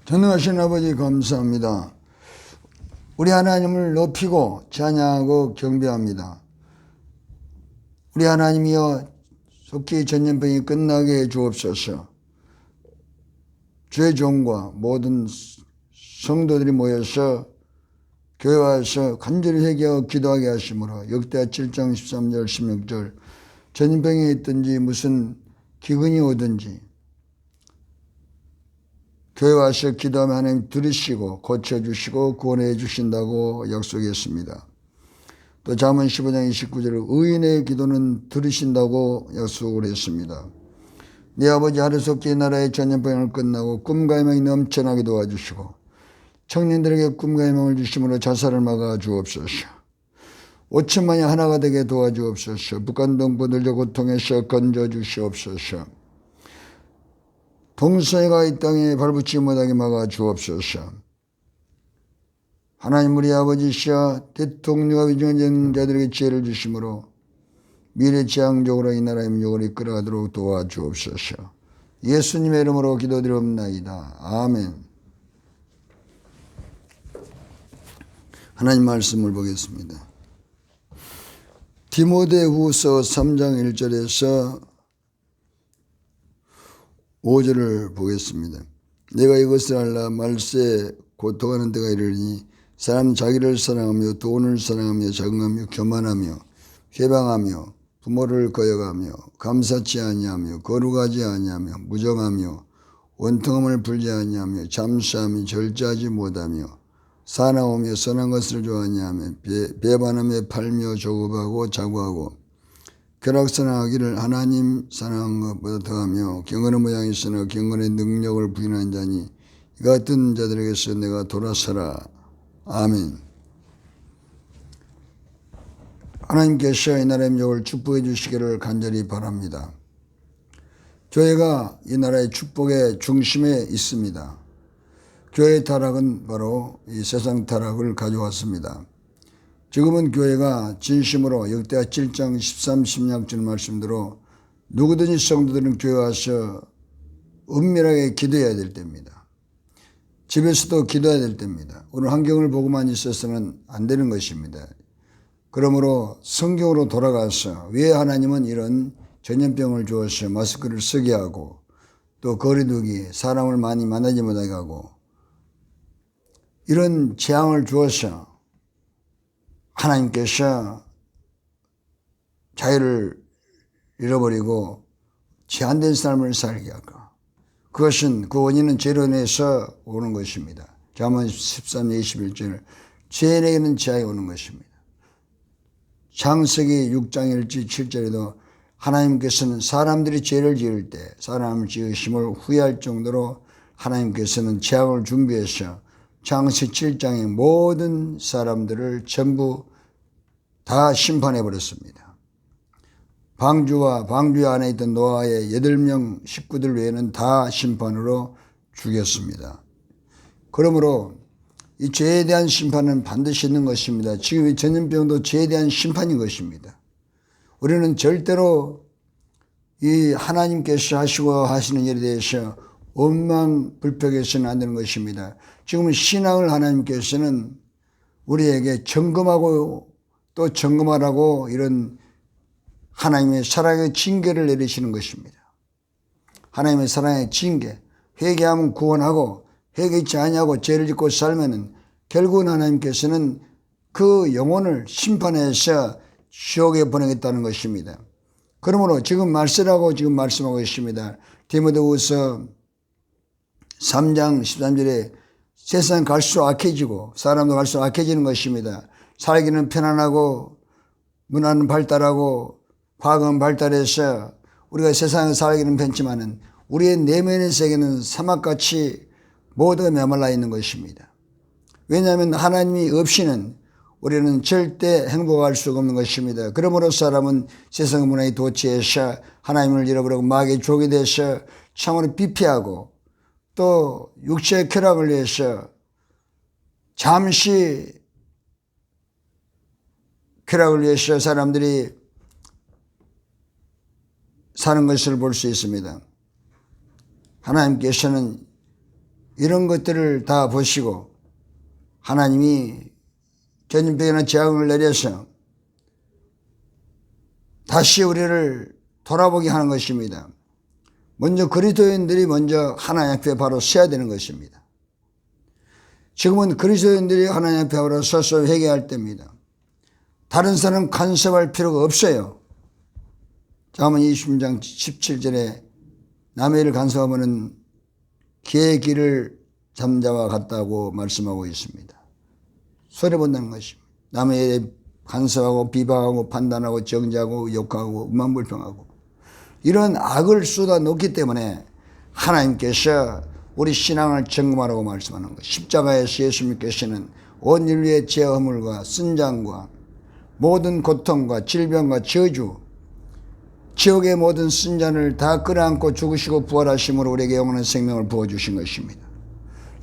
전능하신 아버지 감사합니다. 우리 하나님을 높이고 찬양하고 경배합니다. 우리 하나님이여 속히 전염병이 끝나게 해 주옵소서. 주의 종과 모든 성도들이 모여서 교회 와서 간절히 회개하고 기도하게 하시므로 역대하 7장 13절 16절 전염병이 있든지 무슨 기근이 오든지 교회 와서 기도하면 하나님 들으시고 고쳐주시고 구원해 주신다고 약속했습니다. 또 잠언 15장 29절에 의인의 기도는 들으신다고 약속을 했습니다. 네 아버지 하루속히 나라의 전염병을 끝나고 꿈과 희망이 넘쳐나게 도와주시고 청년들에게 꿈과 희망을 주심으로 자살을 막아 주옵소서. 5천만이 하나가 되게 도와주옵소서. 북한 동포들의 고통에서 건져 주시옵소서. 동성애가 이 땅에 발붙이지 못하게 막아 주옵소서. 하나님 우리 아버지시여 대통령과 위정된 자들에게 지혜를 주심으로 미래지향적으로 이 나라의 민족을 이끌어가도록 도와주옵소서. 예수님의 이름으로 기도드리옵나이다. 아멘. 하나님 말씀을 보겠습니다. 디모데후서 3장 1절에서 5절을 보겠습니다. 내가 이것을 알라 말세에 고통하는 때가 이르니 사람 자기를 사랑하며 돈을 사랑하며 자긍하며 교만하며 회방하며 부모를 거역하며 감사치 아니하며 거룩하지 아니하며 무정하며 원통함을 불지 아니하며 잠수하며 절제하지 못하며 사나우며 선한 것을 좋아하지 아니하며 배반하며 팔며 조급하고 자고하고 쾌락사랑하기를 하나님 사랑한 것보다 더하며 경건의 모양이 있으나 경건의 능력을 부인한 자니 이 같은 자들에게서 내가 돌아서라. 아멘. 하나님께서 이 나라의 민족을 축복해 주시기를 간절히 바랍니다. 교회가 이 나라의 축복의 중심에 있습니다. 교회의 타락은 바로 이 세상 타락을 가져왔습니다. 지금은 교회가 진심으로 역대하 7장 13, 16절 말씀대로 누구든지 성도들은 교회 와서 은밀하게 기도해야 될 때입니다. 집에서도 기도해야 될 때입니다. 오늘 환경을 보고만 있어서는 안 되는 것입니다. 그러므로 성경으로 돌아가서 왜 하나님은 이런 전염병을 주어서 마스크를 쓰게 하고 또 거리두기, 사람을 많이 만나지 못하게 하고 이런 재앙을 주어서 하나님께서 자유를 잃어버리고 제한된 삶을 살게 할까? 그것은 그 원인은 죄로 인해서 오는 것입니다. 잠언 13, 21절 죄인에게는 재앙이 오는 것입니다. 창세기 6장 1절 7절에도 하나님께서는 사람들이 죄를 지을 때 사람을 지으심을 후회할 정도로 하나님께서는 재앙을 준비해서 창세기 7장의 모든 사람들을 전부 다 심판해 버렸습니다. 방주와 방주 안에 있던 노아의 8명 식구들 외에는 다 심판으로 죽였습니다. 그러므로 이 죄에 대한 심판은 반드시 있는 것입니다. 지금 이 전염병도 죄에 대한 심판인 것입니다. 우리는 절대로 이 하나님께서 하시고 하시는 일에 대해서 원망불평해서는 안 되는 것입니다. 지금 신앙을 하나님께서는 우리에게 점검하고 또 점검하라고 이런 하나님의 사랑의 징계를 내리시는 것입니다. 하나님의 사랑의 징계, 회개하면 구원하고 회개치 아니하고 죄를 짓고 살면은 결국은 하나님께서는 그 영혼을 심판해서 지옥에 보내겠다는 것입니다. 그러므로 지금 말씀하고 지금 말씀하고 있습니다. 디모데후서 3장 13절에 세상 갈수록 악해지고 사람도 갈수록 악해지는 것입니다. 살기는 편안하고 문화는 발달하고 과학은 발달해서 우리가 세상에 살기는 편지만은 우리의 내면의 세계는 사막같이 모두가 메말라 있는 것입니다. 왜냐하면 하나님이 없이는 우리는 절대 행복할 수가 없는 것입니다. 그러므로 사람은 세상 문화에 도취해서 하나님을 잃어버리고 마귀의 족이 돼서 참으로 비피하고 또 육체의 쾌락을 위해서 잠시 쾌락을 위해서 사람들이 사는 것을 볼 수 있습니다. 하나님께서는 이런 것들을 다 보시고 하나님이 전염병이나 재앙을 내려서 다시 우리를 돌아보게 하는 것입니다. 먼저 그리스도인들이 먼저 하나님 앞에 바로 서야 되는 것입니다. 지금은 그리스도인들이 하나님 앞에 바로 서서 회개할 때입니다. 다른 사람 간섭할 필요가 없어요. 잠언 20장 17절에 남의 일을 간섭하면 개의 길을 잠자와 같다고 말씀하고 있습니다. 손해본다는 것입니다. 남의 일에 간섭하고 비방하고 판단하고 정죄하고 욕하고 음란불평하고 이런 악을 쏟아놓기 때문에 하나님께서 우리 신앙을 점검하라고 말씀하는 것. 십자가에서 예수님께서는 온 인류의 죄 허물과 쓴장과 모든 고통과 질병과 저주, 지옥의 모든 쓴잔을 다 끌어안고 죽으시고 부활하심으로 우리에게 영원한 생명을 부어주신 것입니다.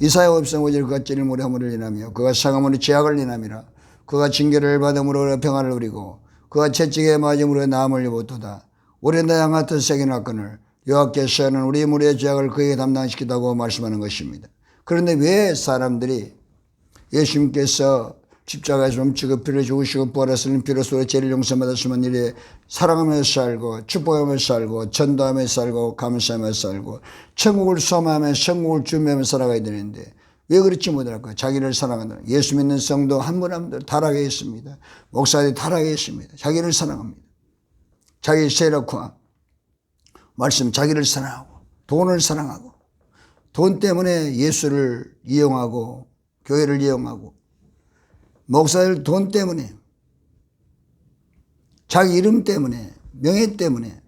이사야 53장 5절 그가 찔림으로 허물을 인하며 그가 상함으로 죄악을 인함이라. 그가 징계를 받음으로 평안을 누리고 그가 채찍에 맞음으로 나음을 입었도다. 우리는 양 같은 세계 났거늘 여호와께서는 우리 무리의 죄악을 그에게 담당시키다고 말씀하는 것입니다. 그런데 왜 사람들이 예수님께서 십자가에서 멈추고 피를 죽으시고 부활하시는 피로써 죄를 용서받았으면 이래 사랑하며 살고 축복하며 살고 전도하며 살고 감사하며 살고 천국을 소망하며 천국을 준비하며 살아가야 되는데 왜 그렇지 못할까요? 자기를 사랑한다. 예수 믿는 성도 한 분 한 분 타락해 있습니다. 목사들이 타락해 있습니다. 자기를 사랑합니다. 자기 세력화 말씀 자기를 사랑하고 돈을 사랑하고 돈 때문에 예수를 이용하고 교회를 이용하고 목사들 돈 때문에 자기 이름 때문에 명예 때문에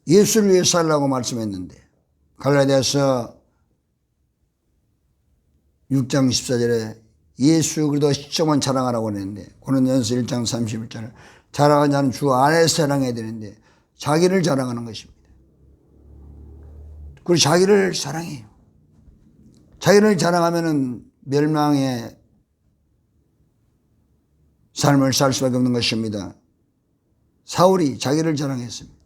예수를 위해 살라고 말씀했는데 갈라디아서 6장 14절에 예수 그리스도 시점만 자랑하라고 했는데 고린도전서 1장 31절을 자랑하는 자는 주 안에서 자랑해야 되는데 자기를 자랑하는 것입니다. 그리고 자기를 사랑해요. 자기를 자랑하면은 멸망의 삶을 살 수밖에 없는 것입니다. 사울이 자기를 자랑했습니다.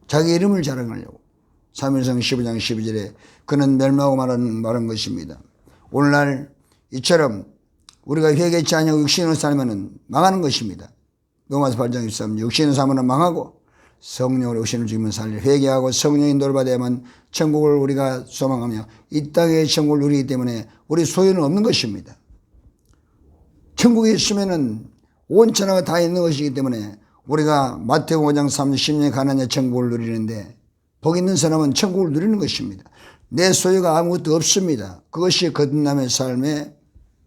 자기 이름을 자랑하려고. 사무엘상 15장 12절에 그는 멸망하고 말한 것입니다. 오늘날 이처럼 우리가 회개치 아니하고 육신으로 살면 망하는 것입니다. 로마서 8장 23절 육신으로 살면 망하고 성령으로 육신을 죽이면 살려 회개하고 성령의 인도를 받아야만 천국을 우리가 소망하며 이 땅의 천국을 누리기 때문에 우리 소유는 없는 것입니다. 천국에 있으면은 온 천하가 다 있는 것이기 때문에 우리가 마태복음 5장 30년에 가나안의 천국을 누리는데 복 있는 사람은 천국을 누리는 것입니다. 내 소유가 아무것도 없습니다. 그것이 거듭남의 삶의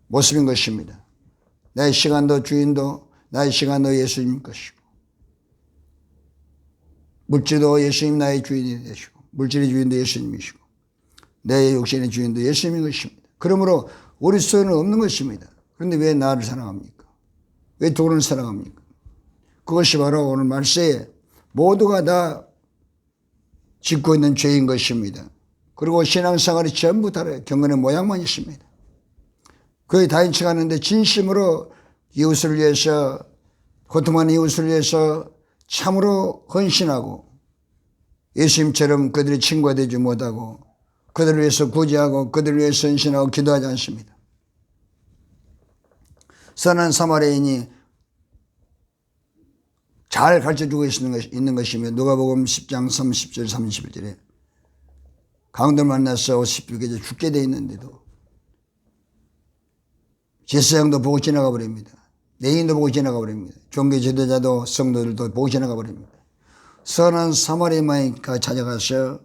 모습인 것입니다. 나의 시간도 주인도 나의 시간도 예수님 것이고 물질도 예수님 나의 주인이 되시고 물질의 주인도 예수님이시고 내 육신의 주인도 예수님인 것입니다. 그러므로 우리 소유는 없는 것입니다. 그런데 왜 나를 사랑합니까? 왜 돈을 사랑합니까? 그것이 바로 오늘 말세에 모두가 다 짓고 있는 죄인 것입니다. 그리고 신앙생활이 전부 다르게 경건의 모양만 있습니다. 거의 다 인식하는데 진심으로 이웃을 위해서 고통하는 이웃을 위해서 참으로 헌신하고 예수님처럼 그들의 친구가 되지 못하고 그들을 위해서 구제하고 그들을 위해서 헌신하고 기도하지 않습니다. 선한 사마리아인이 잘 가르쳐주고 있는 것이며 누가복음 10장 30절 31절에 강도를 만나서 10일째 죽게 되어 있는데도 제사장도 보고 지나가 버립니다. 내인도 보고 지나가 버립니다. 종교 지도자도 성도들도 보고 지나가 버립니다. 선한 사마리아인가 찾아가서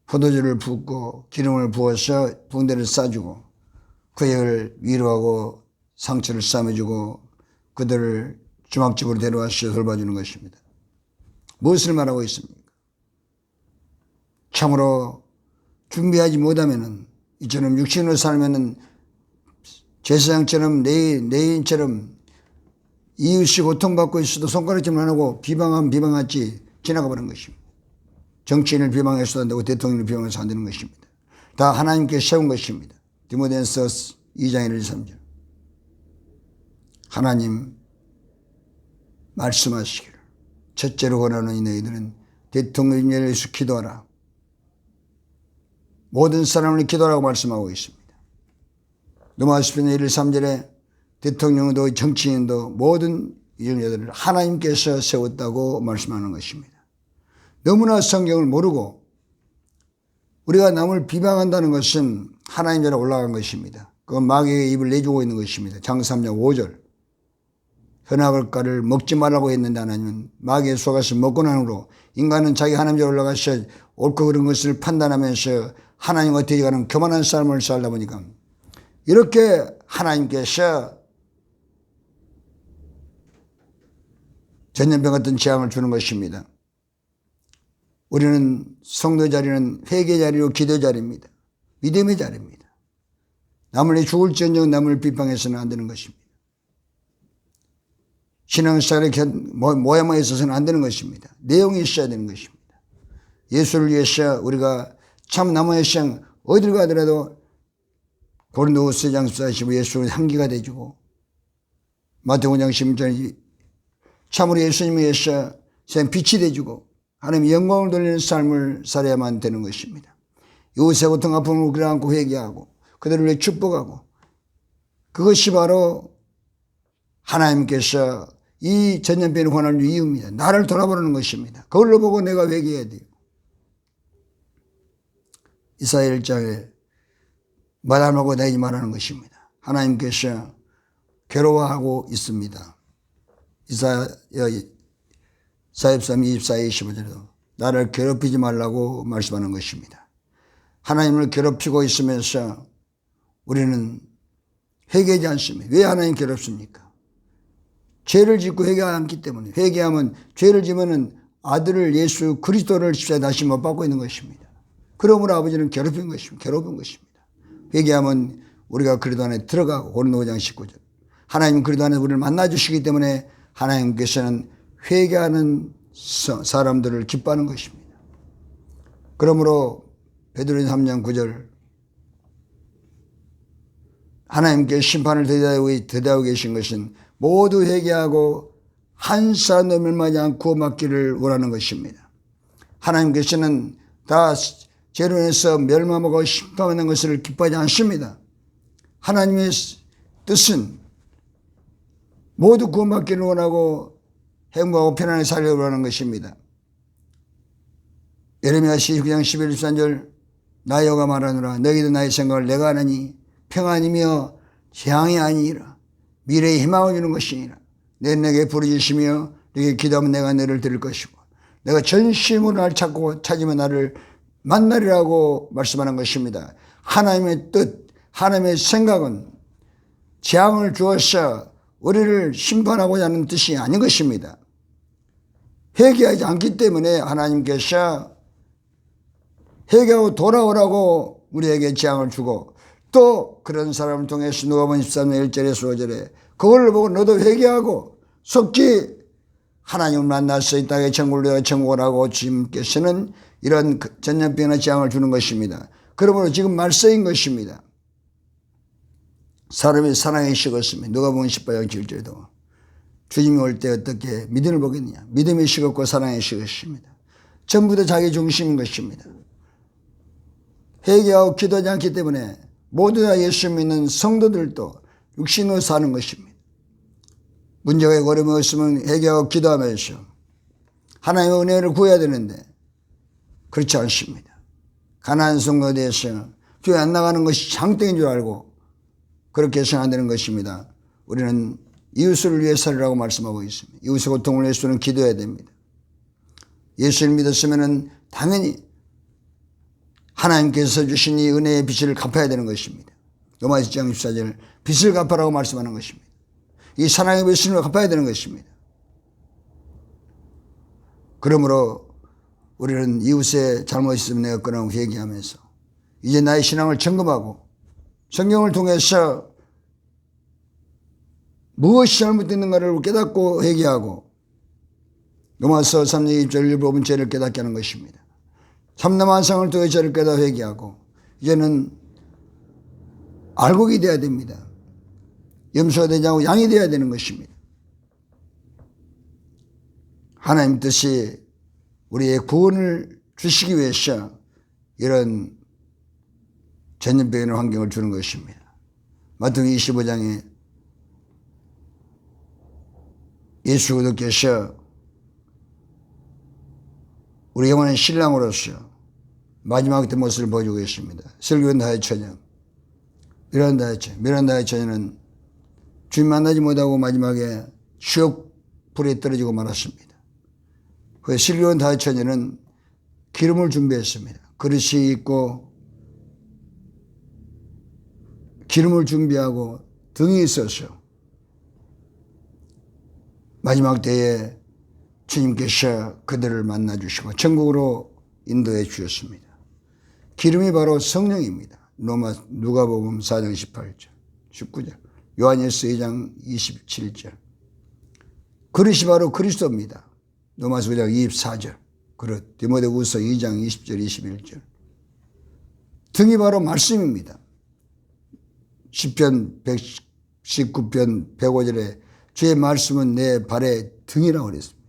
포도주를 붓고 기름을 부어서 붕대를 싸주고 그를 위로하고 상처를 싸매주고 그들을 주막집으로 데려와서 돌봐주는 것입니다. 무엇을 말하고 있습니까? 참으로 준비하지 못하면은 이처럼 육신으로 살면은 제사장처럼 내인처럼 이웃이 고통받고 있어도 손가락질 안 하고 비방하면 비방하지 지나가 버린 것입니다. 정치인을 비방해서도 안 되고 대통령을 비방해서 안 되는 것입니다. 다 하나님께 세운 것입니다. 디모데전서 2장 1절 3절 하나님 말씀하시기를 첫째로 원하는 이 너희들은 대통령을 위해서 기도하라. 모든 사람을 기도하라고 말씀하고 있습니다. 로마서 1, 3절에 대통령도 정치인도 모든 이들을 하나님께서 세웠다고 말씀하는 것입니다. 너무나 성경을 모르고 우리가 남을 비방한다는 것은 하나님 전에 올라간 것입니다. 그건 마귀의 입을 내주고 있는 것입니다. 장사 3장 5절. 현악을가를 먹지 말라고 했는데 하나님은 마귀의 속아서 먹고 난 후로 인간은 자기 하나님 전에 올라가서 옳고 그른 것을 판단하면서 하나님과 대적하는 교만한 삶을 살다 보니까 이렇게 하나님께서 전염병 같은 재앙을 주는 것입니다. 우리는 성도 자리는 회개 자리로 기도 자리입니다. 믿음의 자리입니다. 남을 위해 죽을지언정 남을 비방해서는 안 되는 것입니다. 신앙생활에 모양만 있어서는 안 되는 것입니다. 내용이 있어야 되는 것입니다. 예수를 위해서 우리가 참 남의 시장 어디를 가더라도 고린도후서 4장 14절 예수는 향기가 되주고 마태복음 5장 16절 참으로 예수님을 위해서 빛이 되주고 하나님의 영광을 돌리는 삶을 살아야만 되는 것입니다. 이웃의 고통 아픔을 끌어안고 회개하고 그들을 위해 축복하고 그것이 바로 하나님께서 이 전염병을 권하는 이유입니다. 나를 돌아보는 것입니다. 그걸로 보고 내가 회개해야 돼요. 이사야 1장에 말 말고 다니지 말라는 것입니다. 하나님께서 괴로워하고 있습니다. 이사야 43, 24, 25절에도 나를 괴롭히지 말라고 말씀하는 것입니다. 하나님을 괴롭히고 있으면서 우리는 회개하지 않습니다. 왜 하나님 괴롭습니까? 죄를 짓고 회개하지 않기 때문에. 회개하면 죄를 지면은 아들을 예수 그리스도를 십자가에 다시 못 받고 있는 것입니다. 그러므로 아버지는 괴롭힌 것입니다. 괴롭힌 것입니다. 회개하면 우리가 그리스도 안에 들어가고 고린도 5장 19절 하나님은 그리스도 안에 우리를 만나주시기 때문에 하나님께서는 회개하는 사람들을 기뻐하는 것입니다. 그러므로 베드로전서 3장 9절 하나님께 심판을 대대하고 계신 것은 모두 회개하고 한 사람도 멸망하지 않고 구원받기를 원하는 것입니다. 하나님께서는 다 죄로 인해서 멸망하고 심판하는 것을 기뻐하지 않습니다. 하나님의 뜻은 모두 구원받기를 원하고 행복하고 편안하게 살려고 하는 것입니다. 예레미야 19장 11, 13절 나 여호와가 말하노라 너희도 나의 생각을 내가 아나니 평안이며 재앙이 아니니라 미래의 희망을 주는 것이니라 내게 부르짖으시며 너에게 기도하면 내가 너를 들을 것이고 내가 전심으로 나를 찾고 찾으면 나를 만나리라고 말씀하는 것입니다. 하나님의 뜻, 하나님의 생각은 재앙을 주어서 우리를 심판하고자 하는 뜻이 아닌 것입니다. 회개하지 않기 때문에 하나님께서 회개하고 돌아오라고 우리에게 재앙을 주고 또 그런 사람을 통해서 누가복음 13장 1절에서 5절에 그걸 보고 너도 회개하고 속히 하나님을 만나서 이 땅에 천국을 천국을 하고 주님께서는 이런 전염병이나 재앙을 주는 것입니다. 그러므로 지금 말세인 것입니다. 사람이 사랑에 식었으면 누가복음 18장 7절에도 주님이 올 때 어떻게 믿음을 보겠느냐. 믿음이 식었고 사랑에 식었습니다. 전부 다 자기 중심인 것입니다. 회개하고 기도하지 않기 때문에 모두 다 예수 믿는 성도들도 육신으로 사는 것입니다. 문제가 있고 어려움이 없으면 회개하고 기도하면서 하나님의 은혜를 구해야 되는데 그렇지 않습니다. 가나안 성도에 대해서 교회 안 나가는 것이 장땡인 줄 알고 그렇게 생각되는 것입니다. 우리는 이웃을 위해 살으라고 말씀하고 있습니다. 이웃의 고통을 위해서는 기도해야 됩니다. 예수를 믿었으면 당연히 하나님께서 주신 이 은혜의 빚을 갚아야 되는 것입니다. 로마서 1장 14절 빚을 갚아라고 말씀하는 것입니다. 이 사랑의 빚을 갚아야 되는 것입니다. 그러므로 우리는 이웃의 잘못이 있으면 내가 끊어고 회개하면서 이제 나의 신앙을 점검하고 성경을 통해서 무엇이 잘못됐는가를 깨닫고 회개하고 로마서 3장 2절 1부분 죄를 깨닫게 하는 것입니다. 참남한상을 통해 죄를 깨닫 회개하고 이제는 알곡이 되어야 됩니다. 염소가 되지 않고 양이 되어야 되는 것입니다. 하나님 뜻이 우리의 구원을 주시기 위해서 이런 전염병이라는 환경을 주는 것입니다. 마태복음 25장에 예수 그리스도께서 우리 영원한 신랑으로서 마지막 때 모습을 보여주고 계십니다. 슬기로운 처녀, 미련한 처녀는 주님 만나지 못하고 마지막에 수욕 불에 떨어지고 말았습니다. 그 슬기로운 처녀는 기름을 준비했습니다. 그릇이 있고 기름을 준비하고 등이 있어서 마지막 때에 주님께서 그들을 만나 주시고 천국으로 인도해 주셨습니다. 기름이 바로 성령입니다. 누가복음 4장 18절, 19절, 요한일서 2장 27절. 그릇이 바로 그리스도입니다. 로마서 5장 24절, 그릇, 디모데후서 2장 20절, 21절. 등이 바로 말씀입니다. 시편 119편 105절에 주의 말씀은 내 발의 등이라고 그랬습니다.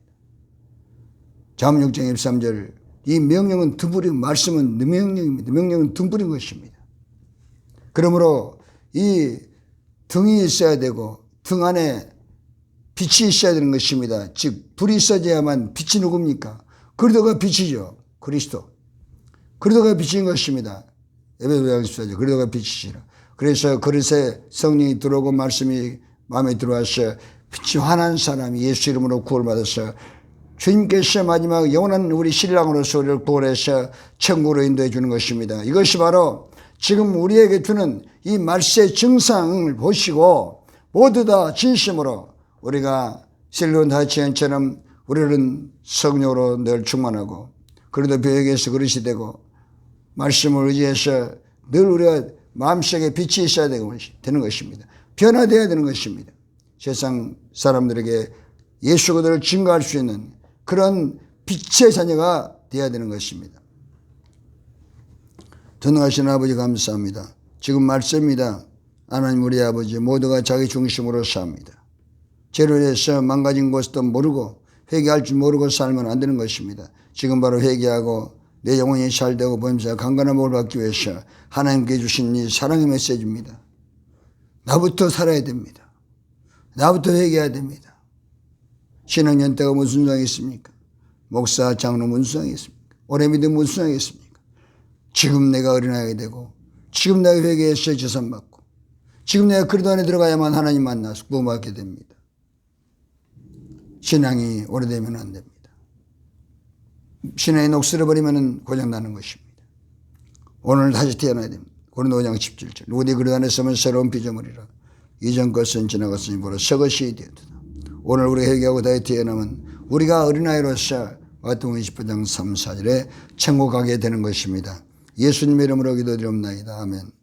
잠언 6장 23절, 이 명령은 등불이고 말씀은 명령입니다. 명령은 등불인 것입니다. 그러므로 이 등이 있어야 되고 등 안에 빛이 있어야 되는 것입니다. 즉 불이 있어야만 빛이 누굽니까? 그리스도가 빛이죠. 그리스도. 그리스도가 빛인 것입니다. 에베소 5장 14절, 그리스도가 빛이시라. 그래서 그릇에 성령이 들어오고 말씀이 마음에 들어와서 빛이 환한 사람이 예수 이름으로 구원을 받아서 주님께서 마지막 영원한 우리 신랑으로서 우리를 구원해서 천국으로 인도해 주는 것입니다. 이것이 바로 지금 우리에게 주는 이 말세의 증상을 보시고 모두 다 진심으로 우리가 슬기로운 다치언처럼 우리는 성령으로 늘 충만하고 그래도 벼에게서 그릇이 되고 말씀을 의지해서 늘 우리가 마음속에 빛이 있어야 되는 것입니다. 변화되어야 되는 것입니다. 세상 사람들에게 예수 그리스도를 증거할 수 있는 그런 빛의 자녀가 되어야 되는 것입니다. 전능하신 아버지 감사합니다. 지금 말씀입니다. 하나님 우리 아버지 모두가 자기 중심으로 삽니다. 죄로 인해서 망가진 것도 모르고 회개할 줄 모르고 살면 안 되는 것입니다. 지금 바로 회개하고 내 영혼이 잘되고 보면서 강건한 복을 받기 위해서 하나님께 주신 이 사랑의 메시지입니다. 나부터 살아야 됩니다. 나부터 회개해야 됩니다. 신앙 연대가 무슨 수상이 있습니까? 목사, 장로 무슨 수상이 있습니까? 오래 믿음 무슨 수상이 있습니까? 지금 내가 어린아이가 되고 지금 내가 회개해서 재산받고 지금 내가 그리스도 안에 들어가야만 하나님 만나서 구원받게 됩니다. 신앙이 오래되면 안 됩니다. 신앙이 녹슬어버리면 고장나는 것입니다. 오늘 다시 태어나야 됩니다. 고린도 5장 17절, 누구든지 그리스도 안에 있으면 새로운 피조물이라 이전 것은 지나갔으니 보라 새 것이 되었다. 오늘 우리가 회개하고 다시 태어나면 우리가 어린아이로서 마태복음 20장 3, 4절에 천국 가게 되는 것입니다. 예수님의 이름으로 기도드리옵나이다. 아멘.